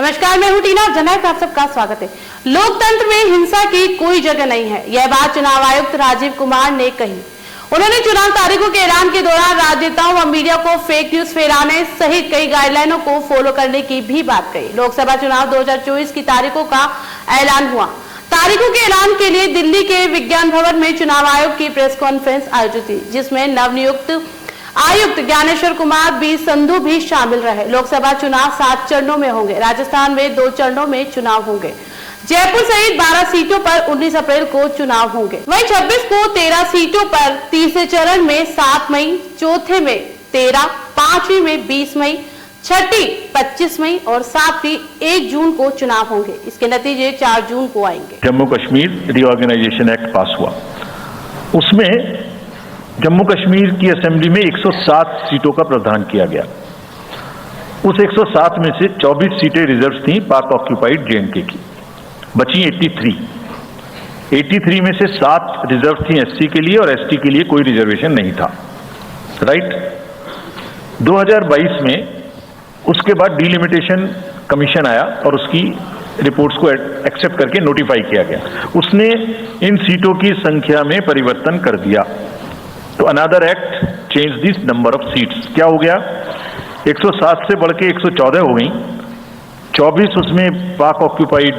नमस्कार, मैं हूं टीना। जननायक आप सबका स्वागत है। लोकतंत्र में हिंसा की कोई जगह नहीं है, यह बात चुनाव आयुक्त राजीव कुमार ने कही। उन्होंने चुनाव तारीखों के ऐलान के दौरान राजनेताओं व मीडिया को फेक न्यूज फैलाने सहित कई गाइडलाइनों को फॉलो करने की भी बात कही। लोकसभा चुनाव 2024 की तारीखों का ऐलान हुआ। तारीखों के ऐलान के लिए दिल्ली के विज्ञान भवन में चुनाव आयोग की प्रेस कॉन्फ्रेंस आयोजित थी, जिसमें नवनियुक्त आयुक्त ज्ञानेश्वर कुमार बी संधू भी शामिल रहे। लोकसभा चुनाव 7 चरणों में होंगे। राजस्थान में 2 चरणों में चुनाव होंगे। जयपुर सहित 12 सीटों पर 19 अप्रैल को चुनाव होंगे। वहीं 26 को 13 सीटों पर तीसरे चरण में 7 मई, चौथे में 13, पांचवी में 20 मई, छठी 25 मई और सातवीं 1 जून को चुनाव होंगे। इसके नतीजे 4 जून को आएंगे। Jammu Kashmir reorganisation act pass हुआ, उसमें जम्मू कश्मीर की असेंबली में 107 सीटों का प्रावधान किया गया। उस 107 में से 24 सीटें रिजर्व थीं पाक ऑक्यूपाइड जेएंडके की, बची 83 में से 7 रिजर्व थी एससी के लिए और एसटी के लिए कोई रिजर्वेशन नहीं था। राइट। 2022 में उसके बाद डिलिमिटेशन कमीशन आया और उसकी रिपोर्ट्स को एक्सेप्ट करके नोटिफाई किया गया। उसने इन सीटों की संख्या में परिवर्तन कर दिया। तो another act change this number of seats. क्या हो गया? 107 से बढ़ के 114 हो गई, 24 उसमें पाक ऑक्यूपाइड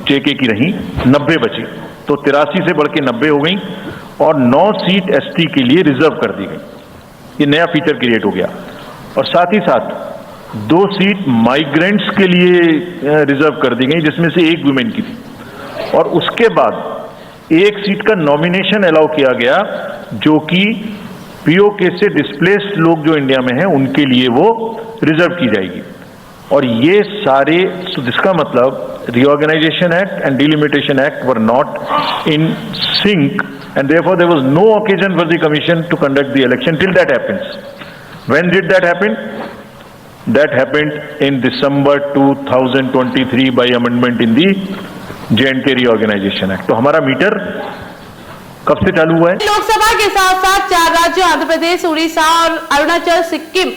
जेके की रही, 90 बची, तो 83 से बढ़ के 90 हो गई और 9 सीट एसटी के लिए रिजर्व कर दी गई। ये नया फीचर क्रिएट हो गया। और साथ ही साथ 2 सीट माइग्रेंट्स के लिए रिजर्व कर दी गई, जिसमें से 1 वुमेन की थी। और उसके बाद 1 सीट का नॉमिनेशन अलाउ किया गया, जो कि पीओके से डिस्प्लेस्ड लोग जो इंडिया में हैं उनके लिए वो रिजर्व की जाएगी। और ये सारे, जिसका मतलब reorganisation act and delimitation act were not in sync and therefore there was no occasion for the commission to conduct the election till that happens. When did that happen? That happened in December 2023 by amendment in the J&K Reorganization Act। तो हमारा metre कब से चालू हुआ है? लोकसभा के साथ साथ 4 राज्यों आंध्र प्रदेश, उड़ीसा और अरुणाचल, सिक्किम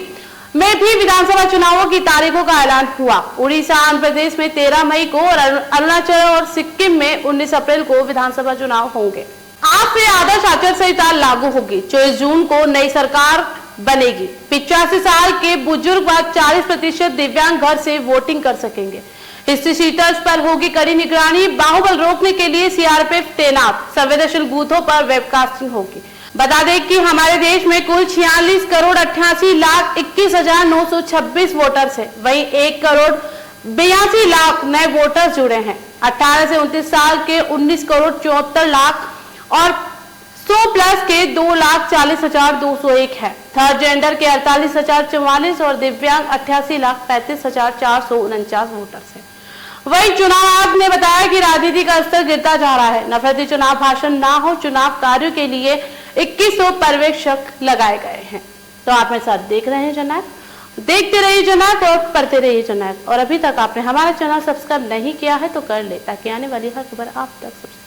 में भी विधानसभा चुनावों की तारीखों का ऐलान हुआ। उड़ीसा, आंध्र प्रदेश में 13 मई को और अरुणाचल और सिक्किम में 19 अप्रैल को विधानसभा चुनाव होंगे। आज से आदर्श आचार संहिता लागू होगी। 24 जून को नई सरकार बनेगी। 85 साल के बुजुर्ग व 40% दिव्यांग घर से वोटिंग कर सकेंगे। हिस्ट्री सीटर्स पर होगी कड़ी निगरानी। बाहुबल रोकने के लिए सीआरपीएफ तैनात। संवेदनशील बूथों पर वेबकास्टिंग होगी। बता दें कि हमारे देश में कुल 46 करोड़ 88 लाख 21,926 वोटर्स है। वहीं 1 करोड़ 82 लाख नए वोटर्स जुड़े हैं। 18 से 29 साल के 19 करोड़ 74 लाख और 100 प्लस के 2,40,201 है। थर्ड जेंडर के 48,044 और दिव्यांग 88,35,449 वोटर्स है। वहीं चुनाव आयोग ने बताया कि राजनीति का स्तर गिरता जा रहा है। नफरती चुनाव भाषण ना हो, चुनाव कार्यों के लिए 2100 पर्यवेक्षक लगाए गए हैं। तो आप मेरे साथ देख रहे हैं जननायक, देखते रहिए जननायक और पढ़ते रहिए जननायक। और अभी तक आपने हमारा चैनल सब्सक्राइब नहीं किया है तो कर ले, ताकि आने वाली हर खबर आप तक सबसे